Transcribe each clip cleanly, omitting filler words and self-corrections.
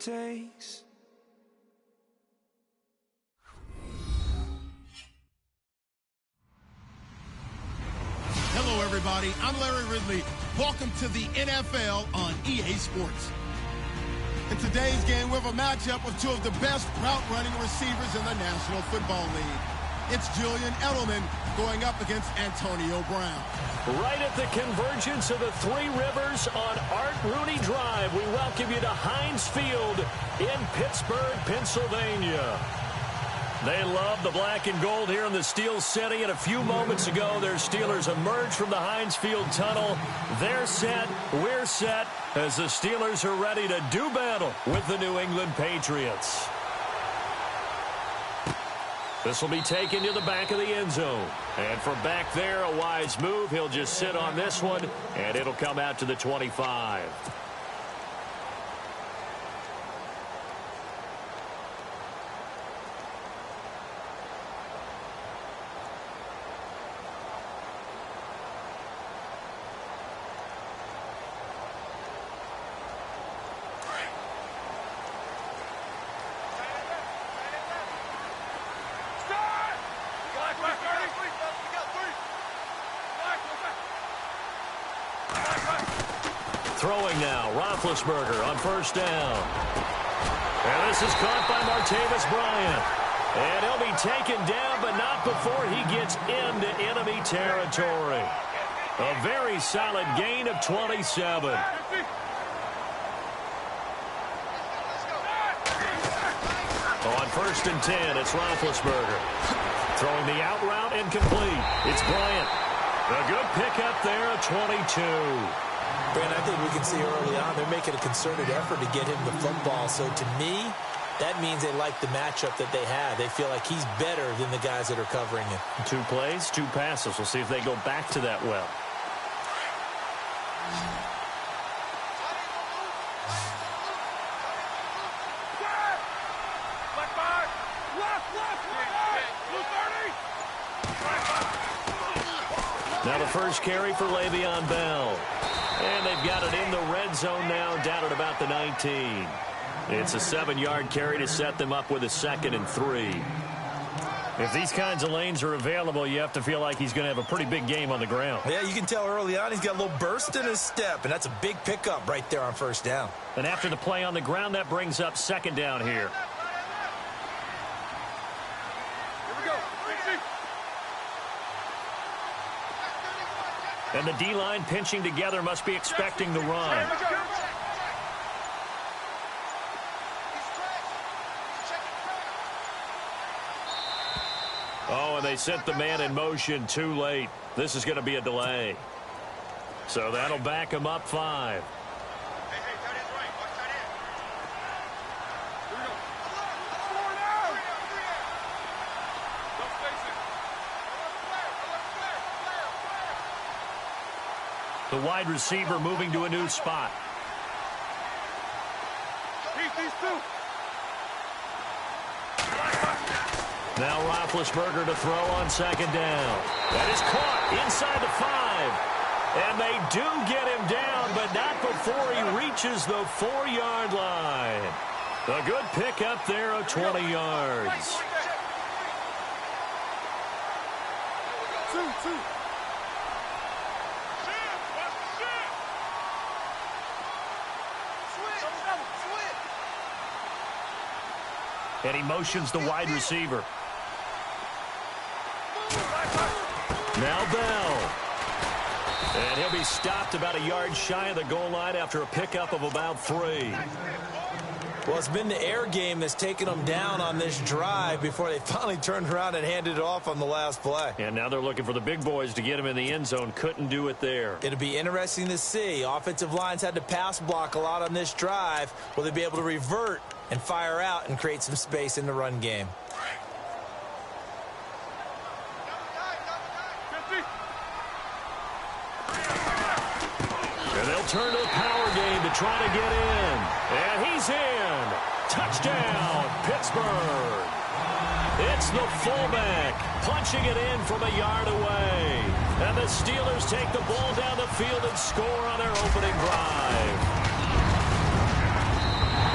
takes. Hello, everybody. I'm Larry Ridley. Welcome to the NFL on EA Sports. In today's game, we have a matchup of two of the best route-running receivers in the National Football League. It's Julian Edelman going up against Antonio Brown. Right at the convergence of the Three Rivers on Art Rooney Drive, we welcome you to Heinz Field in Pittsburgh, Pennsylvania. They love the black and gold here in the Steel City, and a few moments ago, their Steelers emerged from the Heinz Field tunnel. They're set, we're set, as the Steelers are ready to do battle with the New England Patriots. This will be taken to the back of the end zone. And from back there, a wise move. He'll just sit on this one, and it'll come out to the 25. Throwing now, Roethlisberger on first down. And this is caught by Martavis Bryant. And he'll be taken down, but not before he gets into enemy territory. A very solid gain of 27. On first and 10, it's Roethlisberger. Throwing the out route incomplete. It's Bryant. A good pickup there, a 22. Brand, I think we can see early on they're making a concerted effort to get him the football. So to me, that means they like the matchup that they have. They feel like he's better than the guys that are covering him. 2 plays, 2 passes. We'll see if they go back to that well. Now the first carry for Le'Veon Bell. And they've got it in the red zone now, down at about the 19. It's a 7-yard carry to set them up with a 2nd and 3. If these kinds of lanes are available, you have to feel like he's going to have a pretty big game on the ground. Yeah, you can tell early on he's got a little burst in his step, and that's a big pickup right there on first down. And after the play on the ground, that brings up 2nd down here. And the D-line pinching together must be expecting the run. Oh, and they sent the man in motion too late. This is going to be a delay. So that'll back him up 5. The wide receiver moving to a new spot. Now Roethlisberger to throw on 2nd down. That is caught inside the 5. And they do get him down, but not before he reaches the 4-yard line. A good pickup there of 20 yards. And he motions the wide receiver. Now Bell. And he'll be stopped about a yard shy of the goal line after a pickup of about 3. Well, it's been the air game that's taken them down on this drive before they finally turned around and handed it off on the last play. And now they're looking for the big boys to get him in the end zone. Couldn't do it there. It'll be interesting to see. Offensive lines had to pass block a lot on this drive. Will they be able to revert and fire out and create some space in the run game? And they'll turn to the power game to try to get in. And he's in. Touchdown, Pittsburgh. It's the fullback punching it in from a yard away. And the Steelers take the ball down the field and score on their opening drive.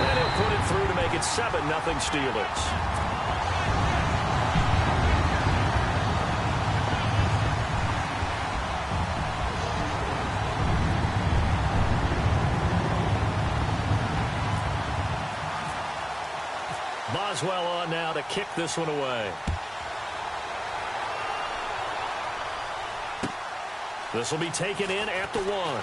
And he'll put it through to make it 7-0 Steelers. Boswell on now to kick this one away. This will be taken in at the 1.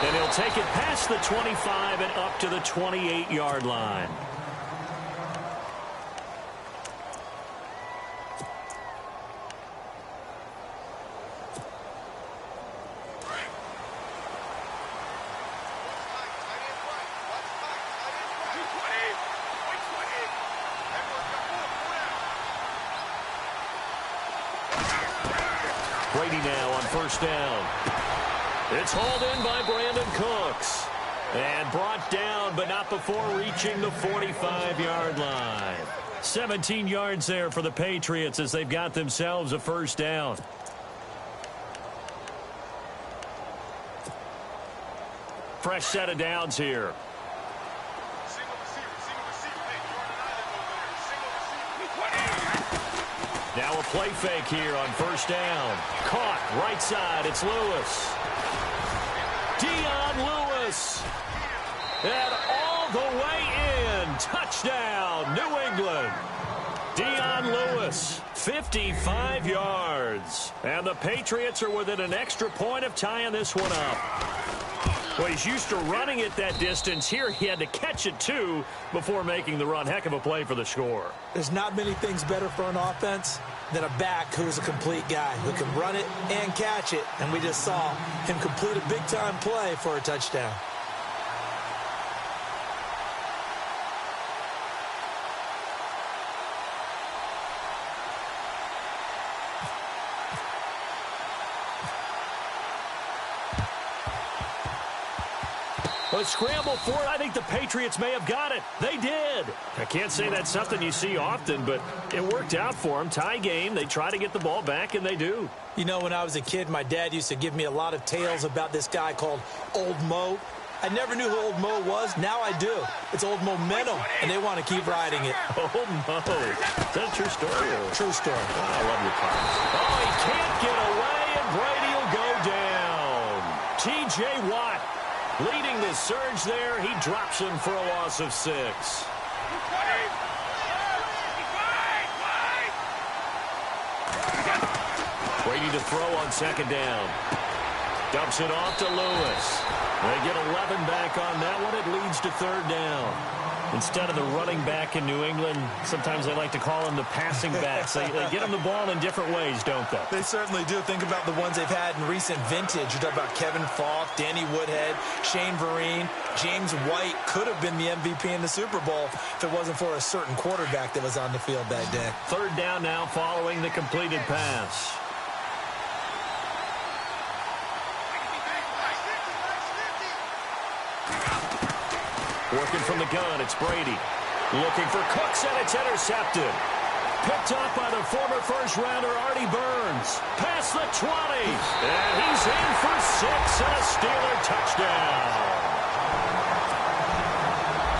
And he'll take it past the 25 and up to the 28-yard line. Brady now on first down. It's hauled in by Brandon Cooks. And brought down, but not before reaching the 45-yard line. 17 yards there for the Patriots as they've got themselves a first down. Fresh set of downs here. Now a play fake here on first down. Caught right side. It's Lewis. Dion Lewis. And all the way in. Touchdown, New England. Dion Lewis, 55 yards. And the Patriots are within an extra point of tying this one up. Well, he's used to running it that distance. Here he had to catch it, too, before making the run. Heck of a play for the score. There's not many things better for an offense than a back who's a complete guy who can run it and catch it. And we just saw him complete a big-time play for a touchdown. A scramble for it. I think the Patriots may have got it. They did. I can't say that's something you see often, but it worked out for them. Tie game. They try to get the ball back, and they do. You know, when I was a kid, my dad used to give me a lot of tales about this guy called Old Mo. I never knew who Old Mo was. Now I do. It's Old Momentum, and they want to keep riding it. Old Mo. Is that a true story? True story. Oh, I love your comments. Oh, he can't get away, and Brady will go down. T.J. Watt leading this surge there. He drops him for a loss of 6. Brady to throw on second down. Dumps it off to Lewis. They get 11 back on that one. It leads to third down. Instead of the running back in New England, sometimes they like to call them the passing backs. They get them the ball in different ways, don't they? They certainly do. Think about the ones they've had in recent vintage. You talk about Kevin Falk, Danny Woodhead, Shane Vereen, James White could have been the MVP in the Super Bowl if it wasn't for a certain quarterback that was on the field that day. Third down now following the completed pass. Working from the gun, it's Brady. Looking for Cooks, and it's intercepted. Picked up by the former first-rounder Artie Burns. Past the 20. And he's in for 6 and a Steeler touchdown.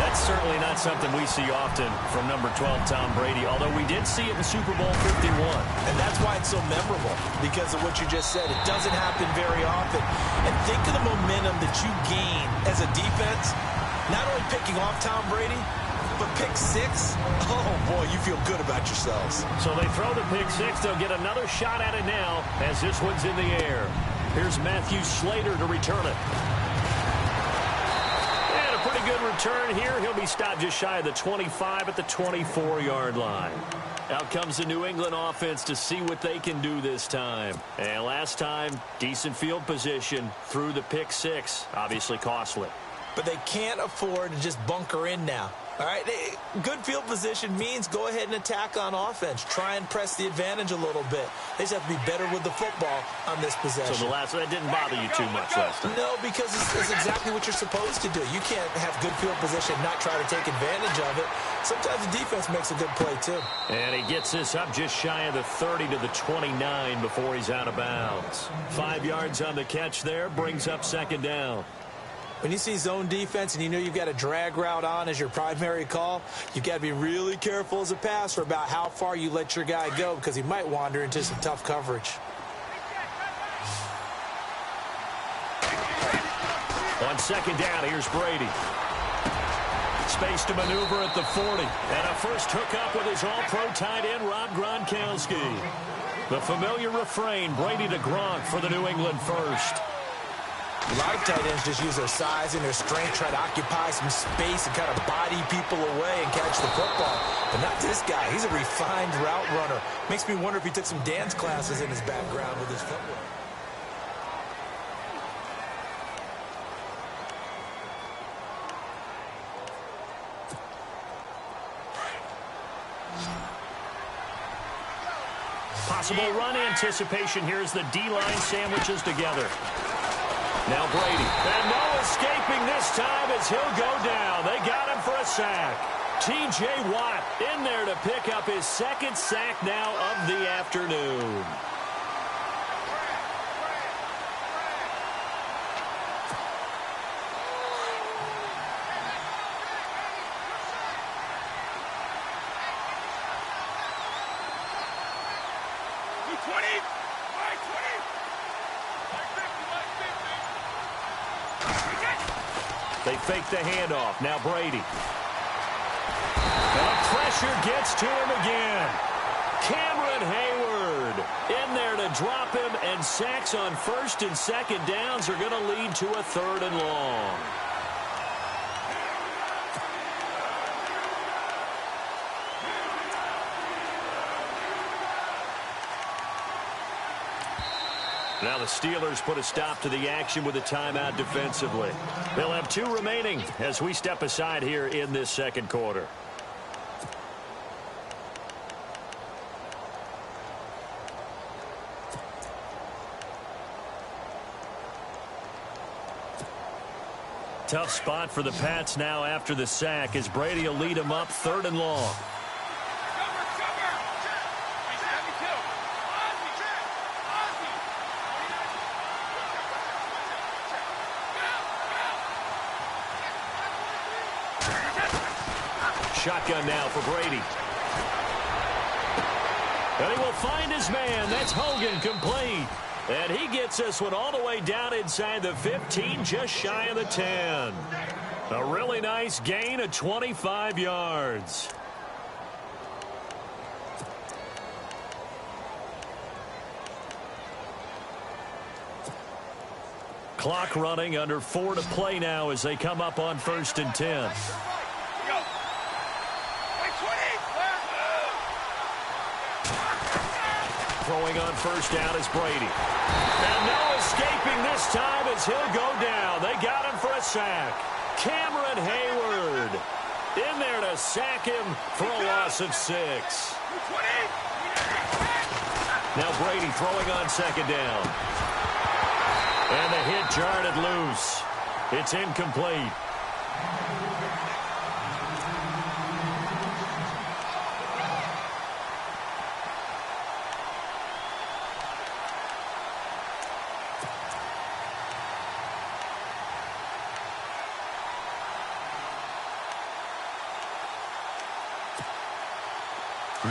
That's certainly not something we see often from number 12, Tom Brady, although we did see it in Super Bowl 51. And that's why it's so memorable, because of what you just said. It doesn't happen very often. And think of the momentum that you gain as a defense. Not only picking off Tom Brady, but pick 6. Oh, boy, you feel good about yourselves. So they throw the pick 6. They'll get another shot at it now as this one's in the air. Here's Matthew Slater to return it. And a pretty good return here. He'll be stopped just shy of the 25 at the 24-yard line. Out comes the New England offense to see what they can do this time. And last time, decent field position through the pick 6. Obviously costly. But they can't afford to just bunker in now. All right, good field position means go ahead and attack on offense. Try and press the advantage a little bit. They just have to be better with the football on this possession. So that didn't bother you too much last time? No, because it's exactly what you're supposed to do. You can't have good field position and not try to take advantage of it. Sometimes the defense makes a good play, too. And he gets this up just shy of the 30 to the 29 before he's out of bounds. 5 yards on the catch there, brings up second down. When you see zone defense and you know you've got a drag route on as your primary call, you've got to be really careful as a passer about how far you let your guy go because he might wander into some tough coverage. On second down, here's Brady. Space to maneuver at the 40. And a first hookup with his all-pro tight end, Rob Gronkowski. The familiar refrain, Brady to Gronk for the New England first. A lot of tight ends just use their size and their strength, try to occupy some space and kind of body people away and catch the football. But not this guy. He's a refined route runner. Makes me wonder if he took some dance classes in his background with his footwork. Possible run anticipation here as the D-line sandwiches together. Now Brady. And no escaping this time as he'll go down. They got him for a sack. T.J. Watt in there to pick up his second sack now of the afternoon. They fake the handoff. Now Brady. And pressure gets to him again. Cameron Hayward in there to drop him, and sacks on first and second downs are going to lead to a third and long. Now the Steelers put a stop to the action with a timeout defensively. They'll have 2 remaining as we step aside here in this second quarter. Tough spot for the Pats now after the sack as Brady will lead them up third and long. Shotgun now for Brady. And he will find his man. That's Hogan complete. And he gets this one all the way down inside the 15, just shy of the 10. A really nice gain of 25 yards. Clock running, under 4 to play now as they come up on 1st and 10. Throwing on first down is Brady. And no escaping this time as he'll go down. They got him for a sack. Cameron Hayward in there to sack him for a loss of 6. Now Brady throwing on second down. And the hit jarred it loose. It's incomplete.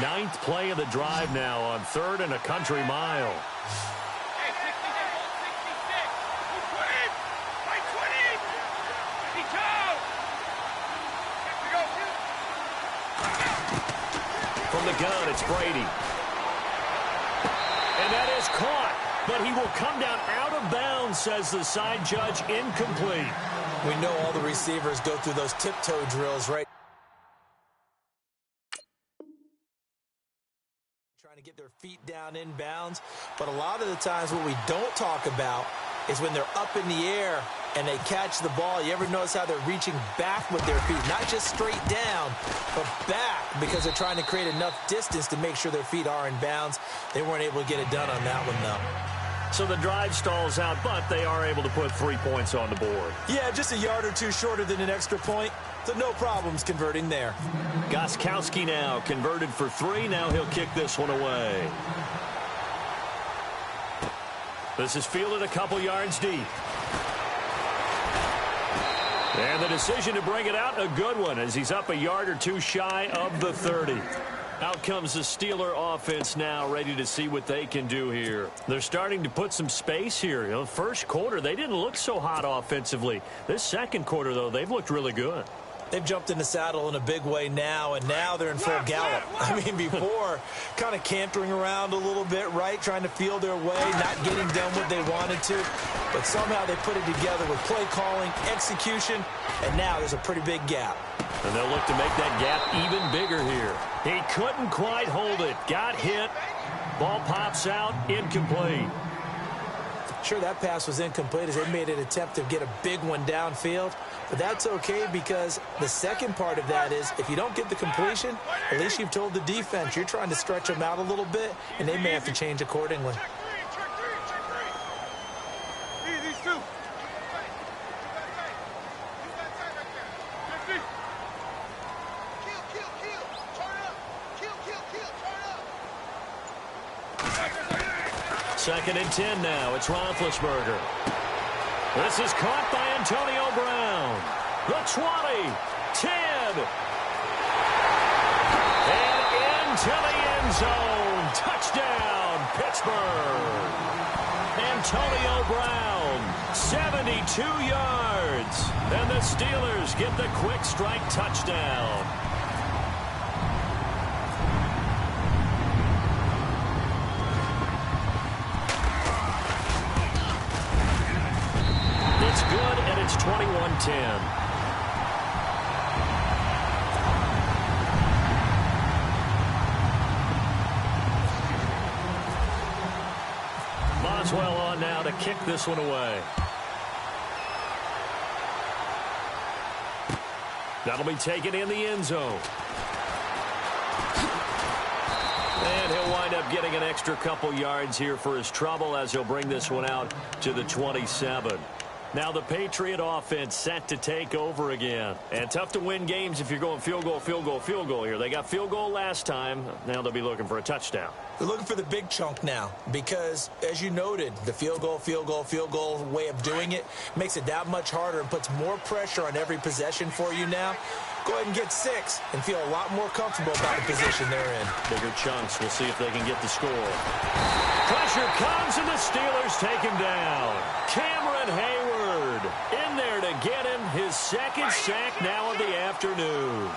Ninth play of the drive now on 3rd and a country mile. From the gun, it's Brady. And that is caught, but he will come down out of bounds, says the side judge, incomplete. We know all the receivers go through those tiptoe drills, right? Trying to get their feet down in bounds, but a lot of the times what we don't talk about is when they're up in the air and they catch the ball. You ever notice how they're reaching back with their feet, not just straight down, but back, because they're trying to create enough distance to make sure their feet are in bounds. They weren't able to get it done on that one, though. So the drive stalls out, but they are able to put 3 points on the board. Yeah, just a yard or two shorter than an extra point, so no problems converting there. Gostkowski now converted for 3. Now he'll kick this one away. This is fielded a couple yards deep. And the decision to bring it out, a good one, as he's up a yard or two shy of the 30. Out comes the Steeler offense now, ready to see what they can do here. They're starting to put some space here. You know, first quarter, they didn't look so hot offensively. This second quarter, though, they've looked really good. They've jumped in the saddle in a big way now, and now they're in full gallop. I mean, before, kind of cantering around a little bit, right, trying to feel their way, not getting done what they wanted to. But somehow they put it together with play calling, execution, and now there's a pretty big gap. And they'll look to make that gap even bigger here. He couldn't quite hold it. Got hit. Ball pops out. Incomplete. Sure, that pass was incomplete as they made an attempt to get a big one downfield. But that's okay because the second part of that is if you don't get the completion, at least you've told the defense you're trying to stretch them out a little bit, and they may have to change accordingly. Second and 10 now. It's Roethlisberger. This is caught by Antonio Brown. The 20, 10. And into the end zone. Touchdown, Pittsburgh. Antonio Brown, 72 yards. And the Steelers get the quick strike touchdown. It's good, and it's 21-10. Boswell on now to kick this one away. That'll be taken in the end zone. And he'll wind up getting an extra couple yards here for his trouble as he'll bring this one out to the 27. Now the Patriot offense set to take over again. And tough to win games if you're going field goal, field goal, field goal here. They got field goal last time. Now they'll be looking for a touchdown. They're looking for the big chunk now because, as you noted, the field goal, field goal, field goal way of doing it makes it that much harder and puts more pressure on every possession for you now. Go ahead and get 6 and feel a lot more comfortable about the position they're in. Bigger chunks. We'll see if they can get the score. Pressure comes, and the Steelers take him down. Cameron Hayward in there to get him his second sack now of the afternoon.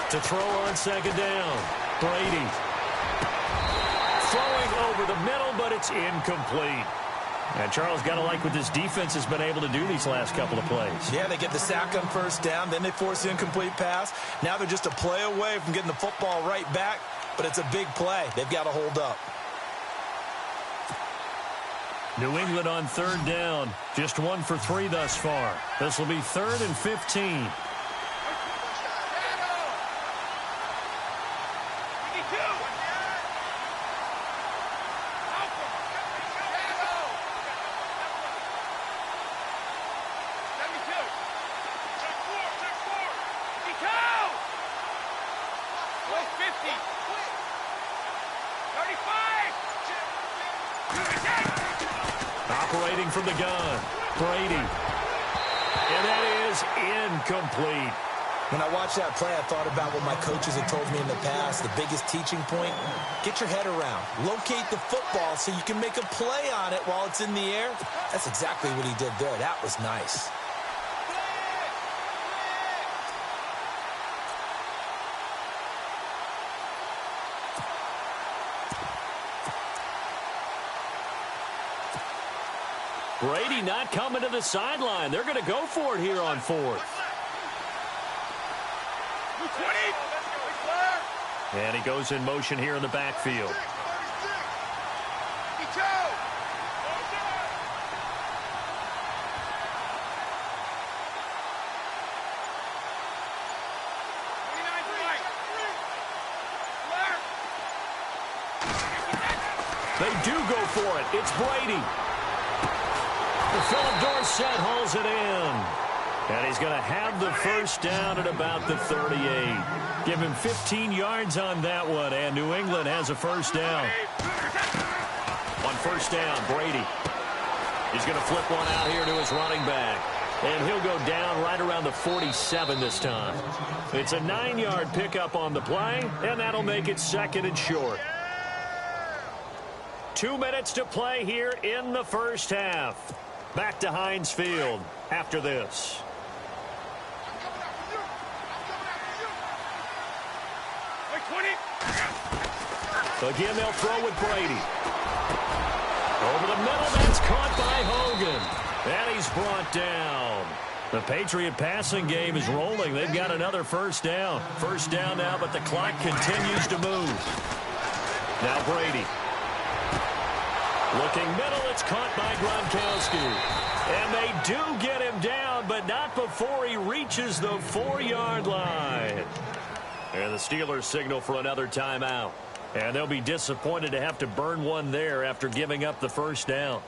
To throw on second down, Brady. Throwing over the middle, but it's incomplete. And Charles, got to like what this defense has been able to do these last couple of plays. Yeah, they get the sack on first down, then they force the incomplete pass. Now they're just a play away from getting the football right back, but it's a big play. They've got to hold up. New England on third down. Just 1 for 3 thus far. This will be 3rd and 15. Operating from the gun, Brady. And that is incomplete. When I watched that play, I thought about what my coaches had told me in the past. The biggest teaching point, get your head around. Locate the football so you can make a play on it while it's in the air. That's exactly what he did there. That was nice. Brady not coming to the sideline. They're going to go for it here on 4th. And he goes in motion here in the backfield. They do go for it. It's Brady. Philip Dorsett hauls it in. And he's going to have the first down at about the 38. Give him 15 yards on that one, and New England has a first down. On first down, Brady. He's going to flip one out here to his running back. And he'll go down right around the 47 this time. It's a 9-yard pickup on the play, and that'll make it 2nd and short. 2 minutes to play here in the first half. Back to Heinz Field after this. Again, they'll throw with Brady. Over the middle, that's caught by Hogan. And he's brought down. The Patriot passing game is rolling. They've got another first down. First down now, but the clock continues to move. Now Brady. Looking middle, it's caught by Gronkowski. And they do get him down, but not before he reaches the 4-yard line. And the Steelers signal for another timeout. And they'll be disappointed to have to burn one there after giving up the first down.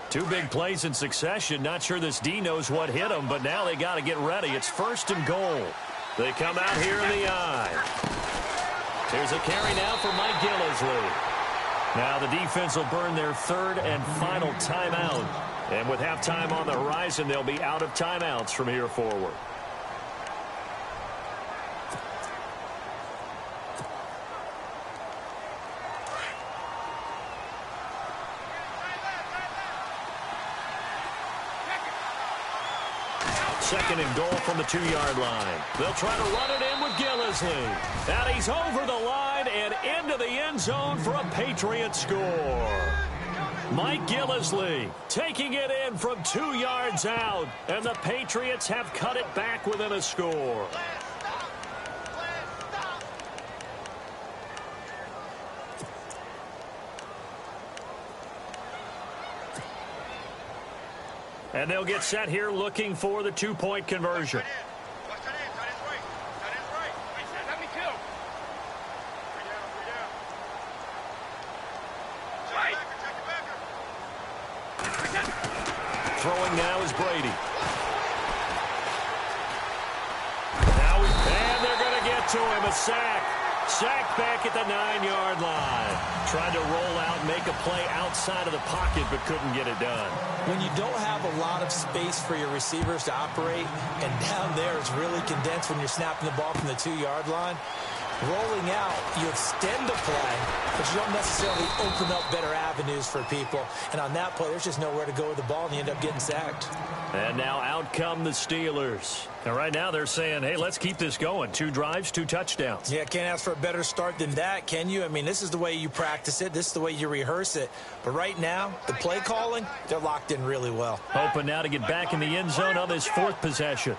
2 big plays in succession. Not sure this D knows what hit him, but now they got to get ready. It's 1st and goal. They come out here in the I. Here's a carry now for Mike Gillislee. Now the defense will burn their 3rd and final timeout. And with halftime on the horizon, they'll be out of timeouts from here forward. Second and goal from the 2-yard line. They'll try to run it in with Gillislee. And he's over the line and into the end zone for a Patriot score. Mike Gillislee taking it in from 2 yards out. And the Patriots have cut it back within a score. And they'll get set here looking for the 2-point conversion. Throwing now is Brady. And they're going to get to him. A sack. Sack back at the 9-yard line. Tried to roll out, make a play outside of the pocket, but couldn't get it done. When you don't have a lot of space for your receivers to operate, and down there it's really condensed when you're snapping the ball from the 2-yard line, rolling out, you extend the play, but you don't necessarily open up better avenues for people. And on that play, there's just nowhere to go with the ball, and you end up getting sacked. And now out come the Steelers. And right now they're saying, hey, let's keep this going. 2 drives, 2 touchdowns. Yeah, can't ask for a better start than that, can you? I mean, this is the way you practice it. This is the way you rehearse it. But right now, the play calling, they're locked in really well. Hoping now to get back in the end zone on this 4th possession.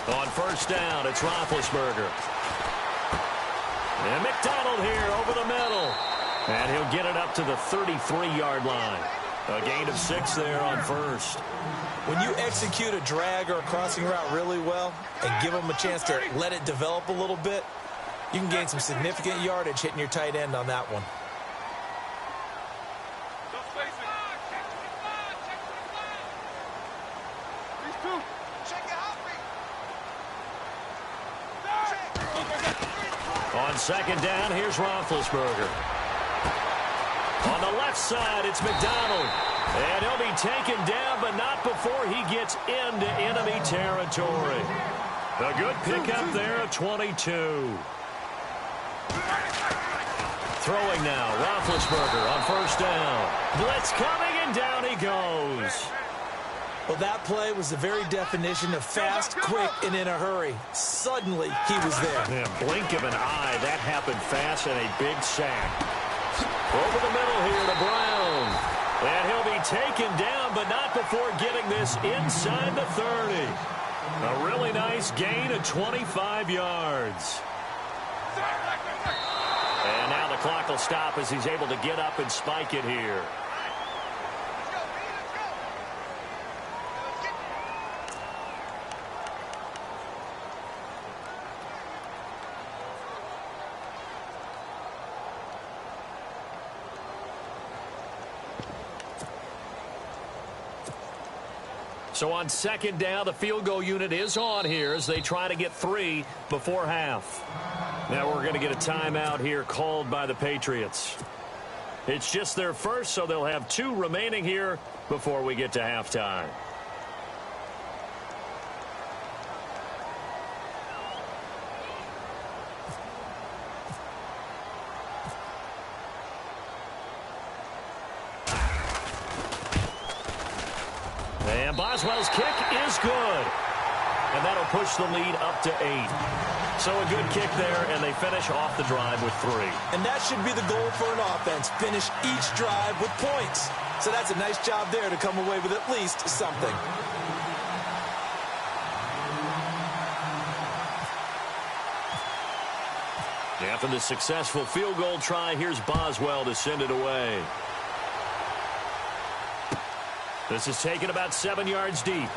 On first down, it's Roethlisberger. And McDonald here over the middle. And he'll get it up to the 33-yard line. A gain of 6 there on first. When you execute a drag or a crossing route really well and give them a chance to let it develop a little bit, you can gain some significant yardage hitting your tight end on that one. On second down, here's Roethlisberger. On the left side, it's McDonald. And he'll be taken down, but not before he gets into enemy territory. A good pickup there at 22. Throwing now, Roethlisberger on first down. Blitz coming, and down he goes. Well, that play was the very definition of fast, quick, and in a hurry. Suddenly, he was there. Yeah, blink of an eye, that happened fast, and a big sack. Over the middle here to Brown. And he'll be taken down, but not before getting this inside the 30. A really nice gain of 25 yards. And now the clock will stop as he's able to get up and spike it here. So on second down, the field goal unit is on here as they try to get 3 before half. Now we're going to get a timeout here called by the Patriots. It's just their first, so they'll have 2 remaining here before we get to halftime. And Boswell's kick is good. And that'll push the lead up to 8. So a good kick there, and they finish off the drive with 3. And that should be the goal for an offense. Finish each drive with points. So that's a nice job there to come away with at least something. After the successful field goal try, here's Boswell to send it away. This is taken about 7 yards deep.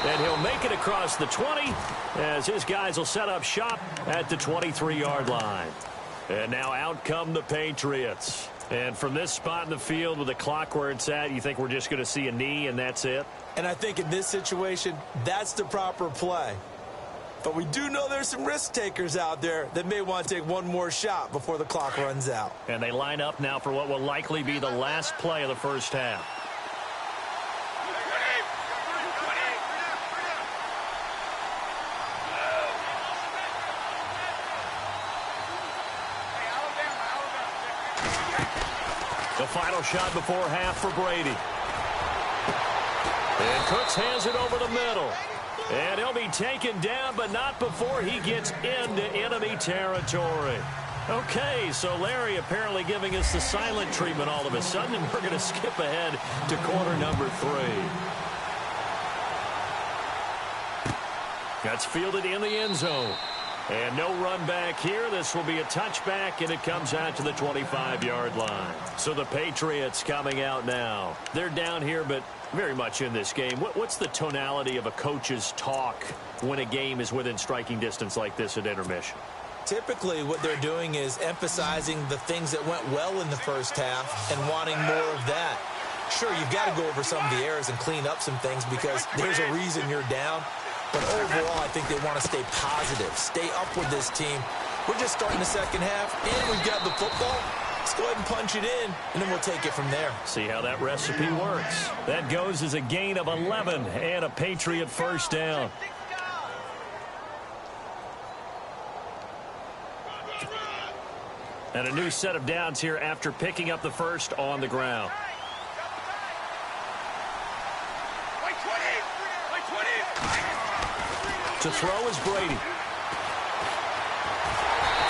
And he'll make it across the 20 as his guys will set up shop at the 23-yard line. And now out come the Patriots. And from this spot in the field with the clock where it's at, you think we're just going to see a knee and that's it? And I think in this situation, that's the proper play. But we do know there's some risk takers out there that may want to take one more shot before the clock runs out. And they line up now for what will likely be the last play of the first half. The final shot before half for Brady. And Cooks has it over the middle. And he'll be taken down, but not before he gets into enemy territory. Okay, so Larry apparently giving us the silent treatment all of a sudden, and we're going to skip ahead to quarter number 3. That's fielded in the end zone. And no run back here. This will be a touchback, and it comes out to the 25-yard line. So the Patriots coming out now. They're down here, but very much in this game. What's the tonality of a coach's talk when a game is within striking distance like this at intermission? Typically, what they're doing is emphasizing the things that went well in the first half and wanting more of that. Sure, you've got to go over some of the errors and clean up some things because there's a reason you're down. But overall, I think they want to stay positive, stay up with this team. We're just starting the second half, and we've got the football. Let's go ahead and punch it in, and then we'll take it from there. See how that recipe works. That goes as a gain of 11 and a Patriot first down. And a new set of downs here after picking up the first on the ground. To throw is Brady.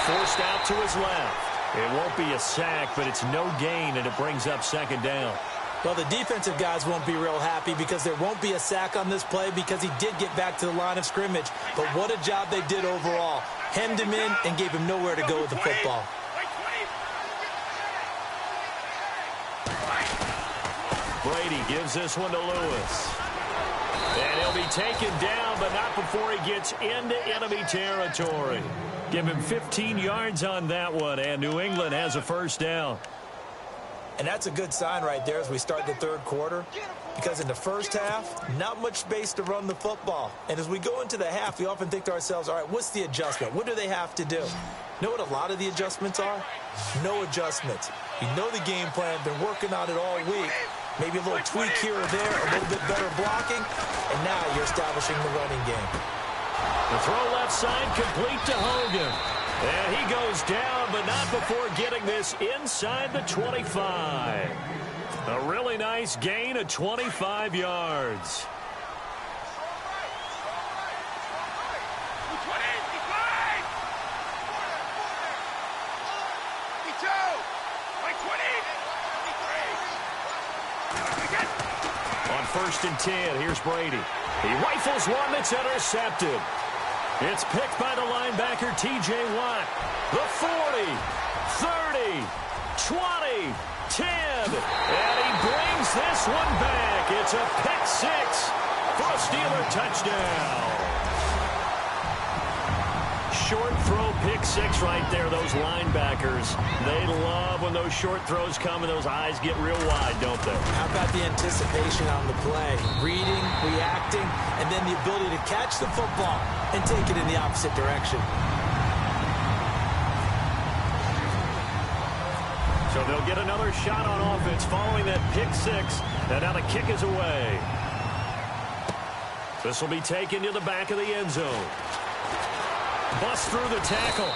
Forced out to his left. It won't be a sack, but it's no gain, and it brings up second down. Well, the defensive guys won't be real happy because there won't be a sack on this play because he did get back to the line of scrimmage. But what a job they did overall. Hemmed him in and gave him nowhere to go with the football. Brady gives this one to Lewis. And he'll be taken down, but not before he gets into enemy territory. Give him 15 yards on that one, and New England has a first down. And that's a good sign right there as we start the third quarter. Because in the first half, not much space to run the football. And as we go into the half, we often think to ourselves, all right, what's the adjustment? What do they have to do? You know what a lot of the adjustments are? No adjustments. You know the game plan, been working on it all week. Maybe a little tweak here or there, a little bit better blocking, and now you're establishing the running game. The throw left side complete to Hogan. And he goes down, but not before getting this inside the 25. A really nice gain of 25 yards. First and 10. Here's Brady. He rifles one that's intercepted. It's picked by the linebacker, T.J. Watt. The 40, 30, 20, 10. And he brings this one back. It's a pick six for a Steeler touchdown. short throw pick six right there. Those linebackers, they love when those short throws come and those eyes get real wide, don't they? How about the anticipation on the play? Reading, reacting, and then the ability to catch the football and take it in the opposite direction. So they'll get another shot on offense following that pick six. And now the kick is away. This will be taken to the back of the end zone. Bust through the tackle.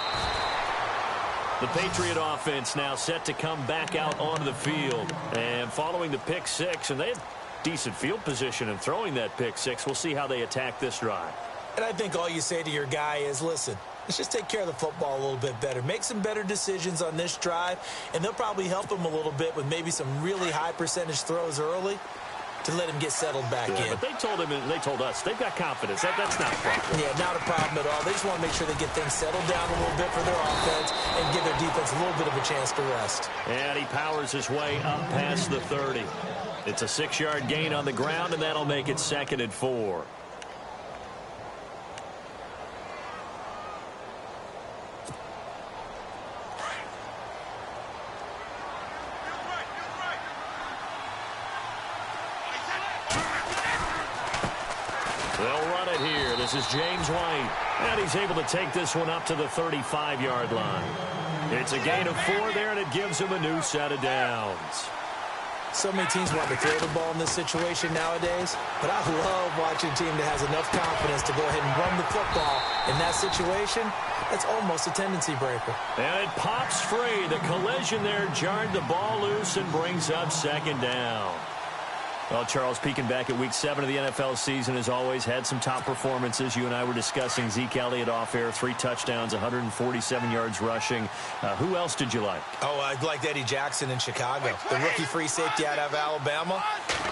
The Patriot offense now set to come back out onto the field. And following the pick six, and they have decent field position in throwing that pick six. We'll see how they attack this drive. And I think all you say to your guy is, listen, let's just take care of the football a little bit better. Make some better decisions on this drive, and they'll probably help him a little bit with maybe some really high percentage throws early to let him get settled back in. But they told him, and they told us, they've got confidence. That's not a problem. Yeah, not a problem at all. They just want to make sure they get things settled down a little bit for their offense and give their defense a little bit of a chance to rest. And he powers his way up past the 30. It's a 6-yard gain on the ground, and that'll make it 2nd and 4. They'll run it here. This is James White. And he's able to take this one up to the 35-yard line. It's a gain of 4 there, and it gives him a new set of downs. So many teams want to throw the ball in this situation nowadays, but I love watching a team that has enough confidence to go ahead and run the football in that situation. That's almost a tendency breaker. And it pops free. The collision there jarred the ball loose and brings up 2nd down. Well, Charles, peeking back at Week 7 of the NFL season, as always, had some top performances. You and I were discussing Zeke Elliott off air, 3 touchdowns, 147 yards rushing. Who else did you like? Oh, I liked Eddie Jackson in Chicago. The rookie free safety out of Alabama.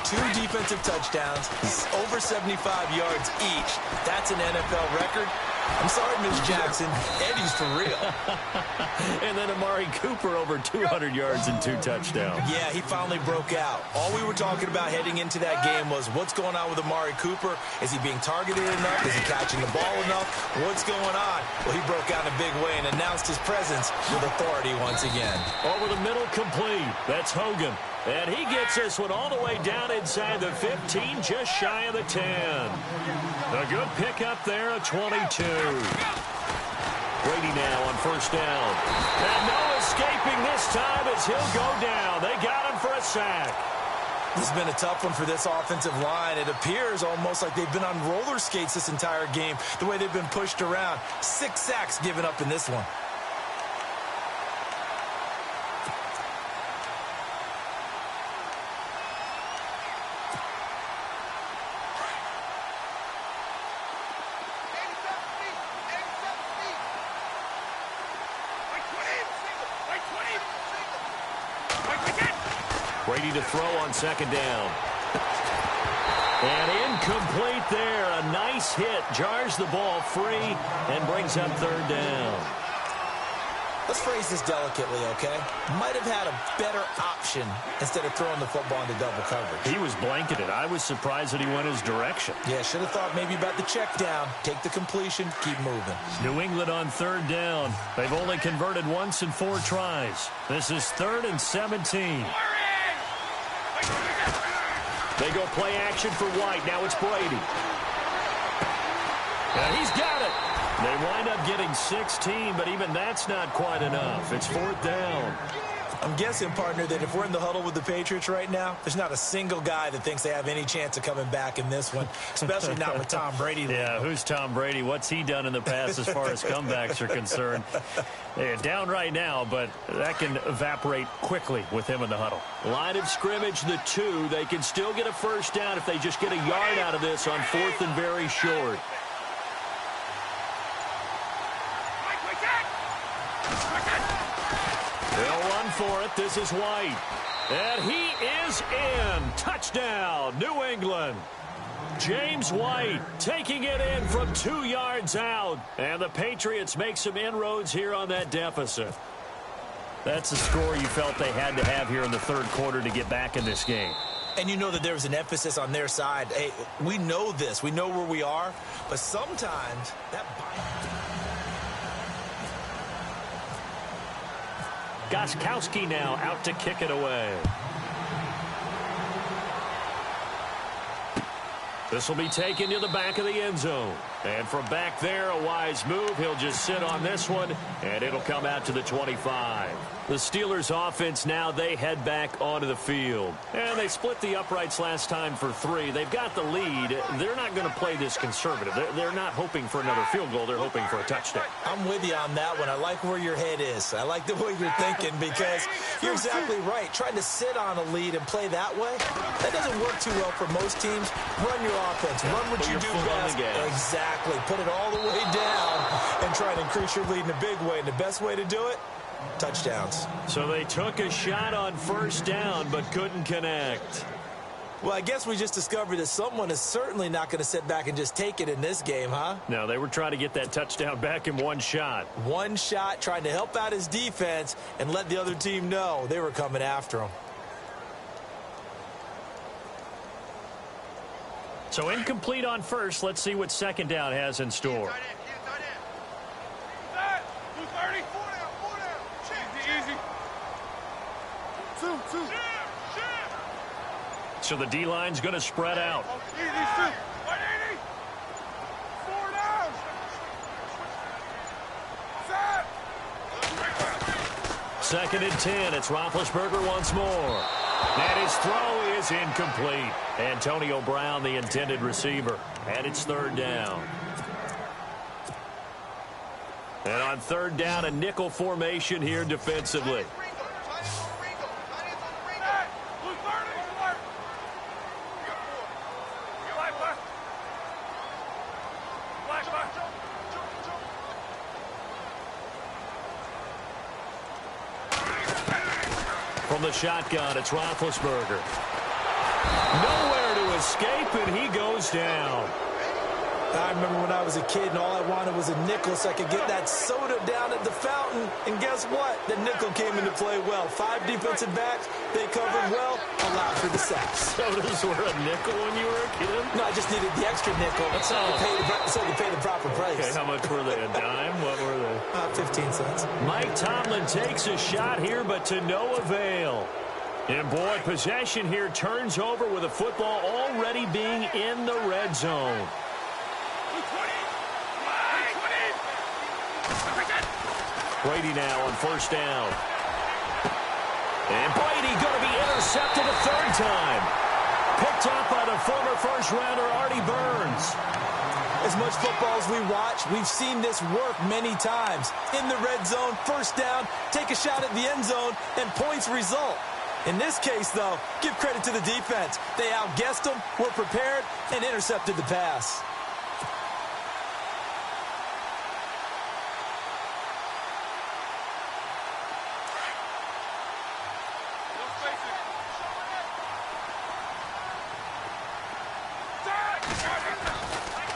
2 defensive touchdowns, over 75 yards each. That's an NFL record. I'm sorry, Ms. Jackson. Eddie's for real. And then Amari Cooper over 200 yards and 2 touchdowns. Yeah, he finally broke out. All we were talking about heading into that game was what's going on with Amari Cooper. Is he being targeted enough? Is he catching the ball enough? What's going on? Well, he broke out in a big way and announced his presence with authority once again. Over the middle, complete. That's Hogan. And he gets this one all the way down inside the 15, just shy of the 10. A good pickup there, a 22. Brady now on 1st down. And no escaping this time as he'll go down. They got him for a sack. This has been a tough one for this offensive line. It appears almost like they've been on roller skates this entire game, the way they've been pushed around. 6 sacks given up in this one. Brady to throw on 2nd down. And incomplete there. A nice hit. Jars the ball free and brings up 3rd down. Let's phrase this delicately, okay? Might have had a better option instead of throwing the football into double coverage. He was blanketed. I was surprised that he went his direction. Yeah, should have thought maybe about the check down. Take the completion, keep moving. New England on 3rd down. They've only converted once in 4 tries. This is 3rd and 17. They go play action for White. Now it's Brady. And he's got it. They wind up getting 16, but even that's not quite enough. It's 4th down. I'm guessing, partner, that if we're in the huddle with the Patriots right now, there's not a single guy that thinks they have any chance of coming back in this one, especially not with Tom Brady. Yeah, who's Tom Brady? What's he done in the past as far as comebacks are concerned? They're down right now, but that can evaporate quickly with him in the huddle. Line of scrimmage, the 2. They can still get a 1st down if they just get a yard out of this on 4th and very short. They'll run for it. This is White. And he is in. Touchdown, New England. James White taking it in from 2 yards out. And the Patriots make some inroads here on that deficit. That's the score you felt they had to have here in the 3rd quarter to get back in this game. And you know that there was an emphasis on their side. Hey, we know this. We know where we are. But sometimes that Gostkowski now out to kick it away. This will be taken to the back of the end zone. And from back there, a wise move. He'll just sit on this one, and it'll come out to the 25. The Steelers offense now, they head back onto the field. And they split the uprights last time for 3. They've got the lead. They're not going to play this conservative. They're not hoping for another field goal. They're hoping for a touchdown. I'm with you on that one. I like where your head is. I like the way you're thinking because you're exactly right. Trying to sit on a lead and play that way, that doesn't work too well for most teams. Run your offense. Run what you do best. Exactly. Put it all the way down and try and increase your lead in a big way. And the best way to do it, touchdowns. So they took a shot on first down but couldn't connect. Well, I guess we just discovered that someone is certainly not going to sit back and just take it in this game, huh? No, they were trying to get that touchdown back in one shot. One shot, trying to help out his defense and let the other team know they were coming after him. So incomplete on first. Let's see what second down has in store. So the D-line's going to spread out. Second and 10. It's Roethlisberger once more. And his throw is incomplete. Antonio Brown, the intended receiver. And it's third down. And on third down, a nickel formation here defensively. From the shotgun, it's Roethlisberger. Nowhere to escape, and he goes down. I remember when I was a kid and all I wanted was a nickel so I could get that soda down at the fountain. And guess what? The nickel came into play well. 5 defensive backs, they covered well, allowed for the sacks. Sodas were a nickel when you were a kid? No, I just needed the extra nickel so I could pay the proper price. Okay, how much were they? A dime? What were they? 15 cents. Mike Tomlin takes a shot here, but to no avail. And boy, possession here turns over with a football already being in the red zone. Brady now on first down. And Brady going to be intercepted a third time. Picked up by the former first-rounder Artie Burns. As much football as we watch, we've seen this work many times. In the red zone, first down, take a shot at the end zone, and points result. In this case, though, give credit to the defense. They outguessed them, were prepared, and intercepted the pass.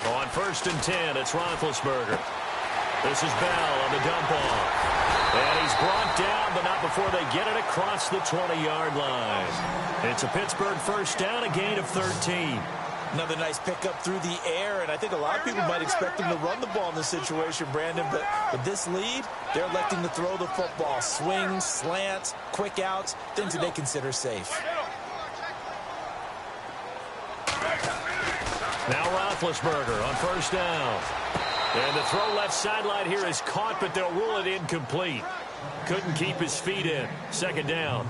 On first and 10, it's Roethlisberger. This is Bell on the dump off. And he's brought down, but not before they get it across the 20-yard line. It's a Pittsburgh first down, a gain of 13. Another nice pickup through the air, and I think a lot of people might expect him to run the ball in this situation, Brandon, but with this lead, they're electing to throw the football. Swings, slants, quick outs, things that they consider safe. Now Roethlisberger on first down. And the throw left sideline here is caught, but they'll rule it incomplete. Couldn't keep his feet in. Second down.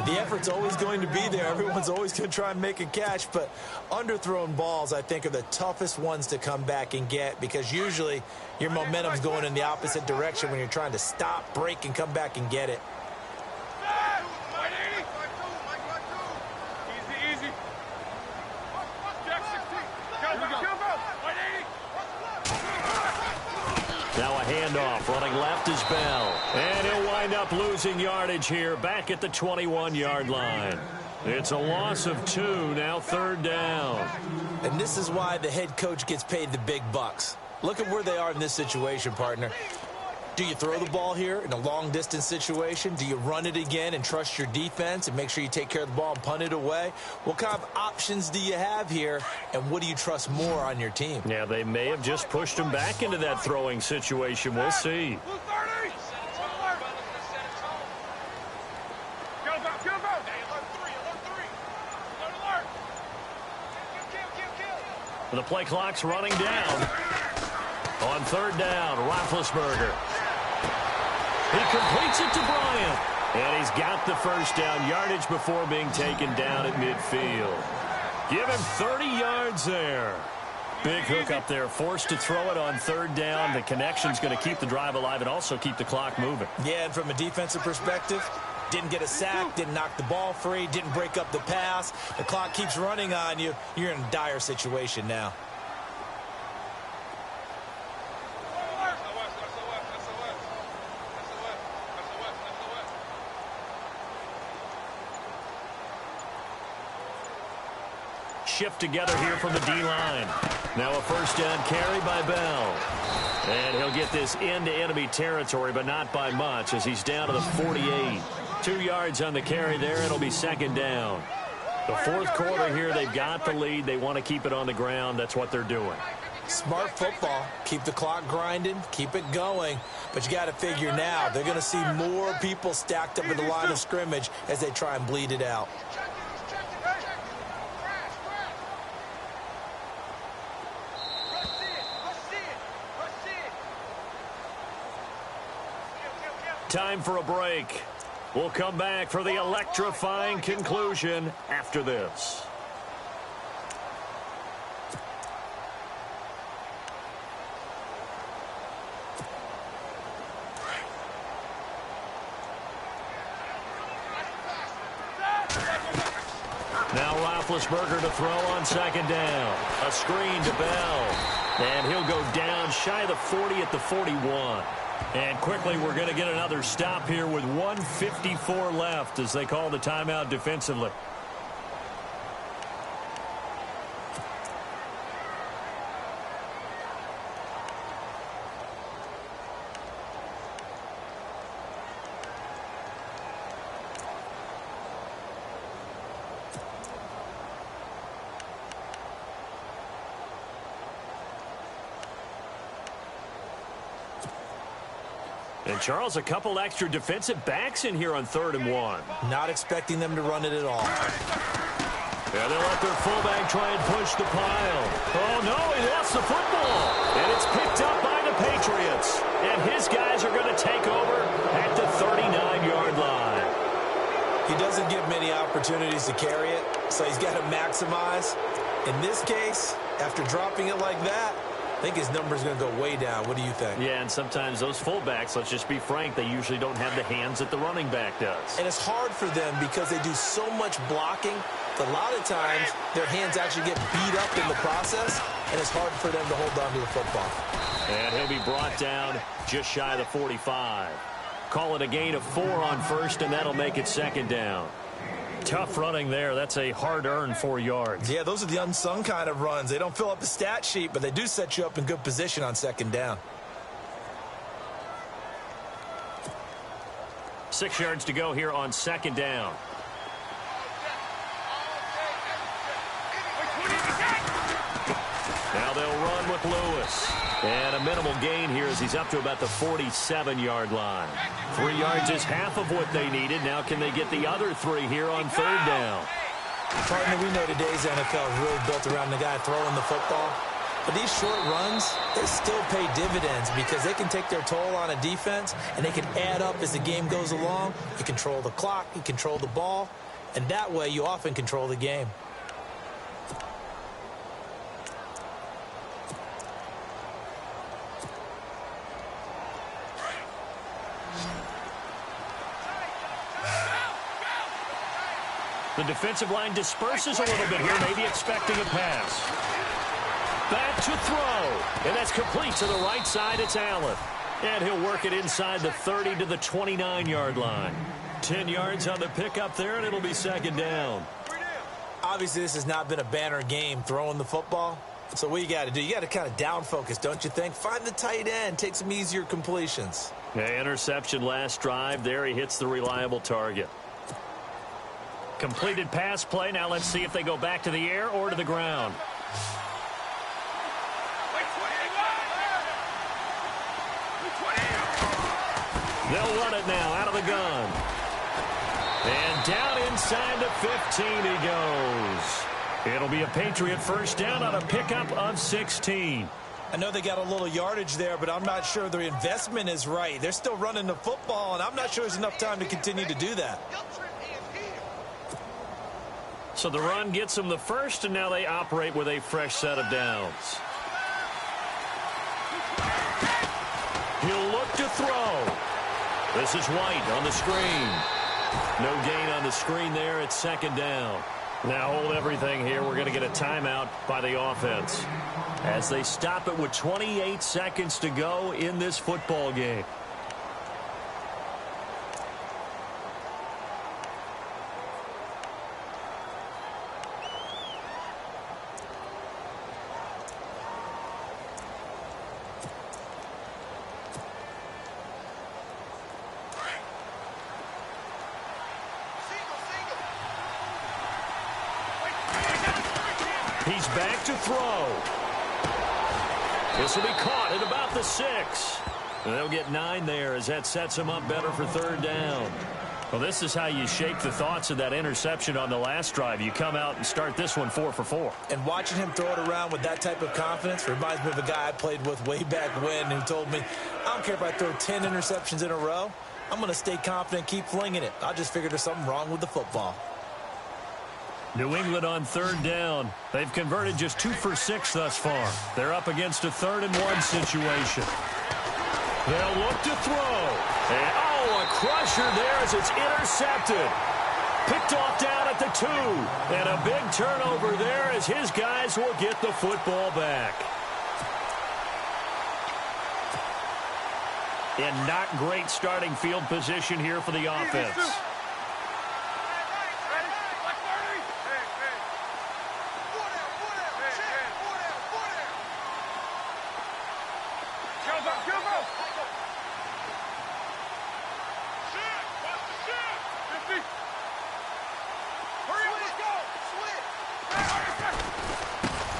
The effort's always going to be there. Everyone's always going to try and make a catch, but underthrown balls, I think, are the toughest ones to come back and get because usually your momentum's going in the opposite direction when you're trying to stop, break, and come back and get it. Now a handoff. Running left is Bell. And he'll wind up losing yardage here back at the 21-yard line. It's a loss of 2, now third down. And this is why the head coach gets paid the big bucks. Look at where they are in this situation, partner. Do you throw the ball here in a long-distance situation? Do you run it again and trust your defense and make sure you take care of the ball and punt it away? What kind of options do you have here, and what do you trust more on your team? Yeah, they may have just pushed him back into that throwing situation. We'll see. The play clock's running down. On third down, Roethlisberger. He completes it to Bryant. And he's got the first down, yardage before being taken down at midfield. Give him 30 yards there. Big hook up there, forced to throw it on third down. The connection's going to keep the drive alive and also keep the clock moving. Yeah, and from a defensive perspective, didn't get a sack, didn't knock the ball free, didn't break up the pass. The clock keeps running on you. You're in a dire situation now. Shift together here from the D-line. Now a first down carry by Bell. And he'll get this into enemy territory, but not by much as he's down to the 48. 2 yards on the carry there. It'll be second down. The fourth quarter here, they've got the lead. They want to keep it on the ground. That's what they're doing. Smart football. Keep the clock grinding. Keep it going. But you got to figure now, they're going to see more people stacked up at the line of scrimmage as they try and bleed it out. Time for a break. We'll come back for the electrifying conclusion after this. Now Roethlisberger to throw on second down. A screen to Bell. And he'll go down shy of the 40 at the 41. And quickly, we're going to get another stop here with 1:54 left as they call the timeout defensively. And, Charles, a couple extra defensive backs in here on 3rd and 1. Not expecting them to run it at all. Yeah, they'll let their fullback try and push the pile. Oh, no, he lost the football. And it's picked up by the Patriots. And his guys are going to take over at the 39-yard line. He doesn't give many opportunities to carry it, so he's got to maximize. In this case, after dropping it like that, I think his number's going to go way down. What do you think? Yeah, and sometimes those fullbacks, let's just be frank, they usually don't have the hands that the running back does. And it's hard for them because they do so much blocking. A lot of times, their hands actually get beat up in the process, and it's hard for them to hold on to the football. And he'll be brought down just shy of the 45. Call it a gain of 4 on first, and that'll make it second down. Tough running there. That's a hard-earned 4 yards. Yeah, those are the unsung kind of runs. They don't fill up the stat sheet, but they do set you up in good position on second down. 6 yards to go here on second down. Now they'll run with Lewis. And a minimal gain here as he's up to about the 47-yard line. 3 yards is half of what they needed. Now can they get the other 3 here on third down? Partner, we know today's NFL is really built around the guy throwing the football. But these short runs, they still pay dividends because they can take their toll on a defense and they can add up as the game goes along. You control the clock, you control the ball, and that way you often control the game. The defensive line disperses a little bit here, maybe expecting a pass. Back to throw. And that's complete to the right side. It's Allen. And he'll work it inside the 30 to the 29-yard line. 10 yards on the pickup there, and it'll be second down. Obviously, this has not been a banner game throwing the football. So what you got to do, you got to kind of down focus, don't you think? Find the tight end, take some easier completions. Yeah, interception last drive. There he hits the reliable target. Completed pass play. Now let's see if they go back to the air or to the ground. They'll run it now out of the gun. And down inside the 15 he goes. It'll be a Patriot first down on a pickup of 16. I know they got a little yardage there, but I'm not sure their investment is right. They're still running the football, and I'm not sure there's enough time to continue to do that. So the run gets them the first, and now they operate with a fresh set of downs. He'll look to throw. This is White on the screen. No gain on the screen there. It's second down. Now hold everything here. We're going to get a timeout by the offense as they stop it with 28 seconds to go in this football game. He's back to throw. This will be caught at about the 6. And they'll get 9 there as that sets him up better for third down. Well, this is how you shake the thoughts of that interception on the last drive. You come out and start this one 4 for 4. And watching him throw it around with that type of confidence reminds me of a guy I played with way back when who told me, I don't care if I throw 10 interceptions in a row. I'm going to stay confident, keep flinging it. I just figured there's something wrong with the football. New England on third down. They've converted just 2 for 6 thus far. They're up against a 3rd and 1 situation. They'll look to throw. And, oh, a crusher there as it's intercepted. Picked off down at the 2. And a big turnover there as his guys will get the football back. And not great starting field position here for the offense.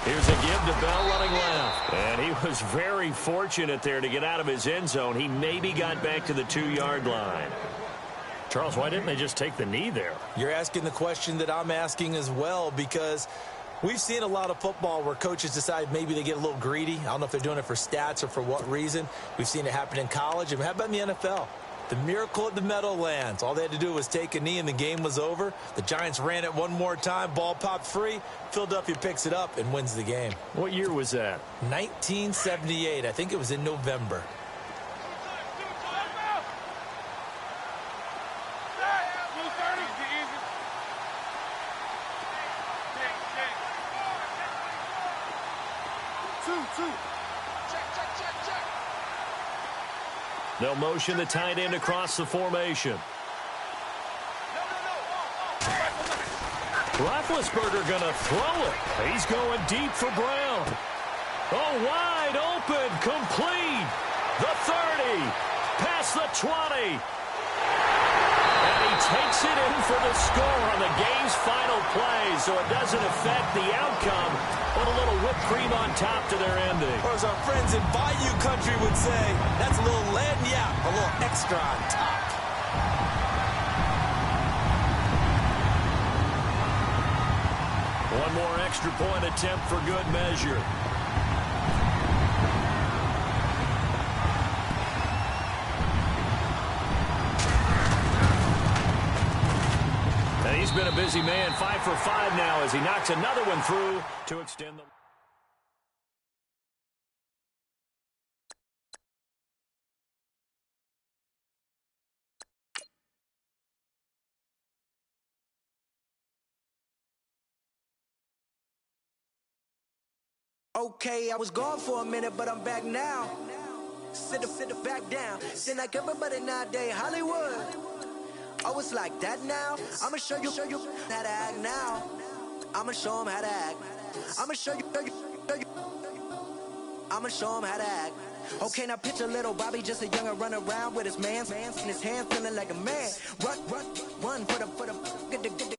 Here's a give to Bell running left. And he was very fortunate there to get out of his end zone. He maybe got back to the 2-yard line. Charles, why didn't they just take the knee there? You're asking the question that I'm asking as well, because we've seen a lot of football where coaches decide maybe they get a little greedy. I don't know if they're doing it for stats or for what reason. We've seen it happen in college. And how about in the NFL? The miracle at the Meadowlands. All they had to do was take a knee and the game was over. The Giants ran it one more time. Ball popped free. Philadelphia picks it up and wins the game. What year was that? 1978. I think it was in November. They'll motion the tight end across the formation. Roethlisberger going to throw it. He's going deep for Brown. Oh, wide open, complete. The 30, past the 20. And he takes it in for the score on the game's final play, so it doesn't affect the outcome, but a little whipped cream on top to their ending. Or as our friends in Bayou Country would say, that's a little lagniappe, a little extra on top. One more extra point attempt for good measure. And he's been a busy man, 5 for 5 now as he knocks another one through to extend the... Okay, I was gone for a minute, but I'm back now. Sit back down. Seem like everybody nowadays, Hollywood. Oh, it's like that now? I'ma show you how to act now. I'ma show them how to act. I'ma show you. I'ma show them how to act. Okay, now picture little Bobby, just a youngin' run around with his man's in his hand, feeling like a man. Run for the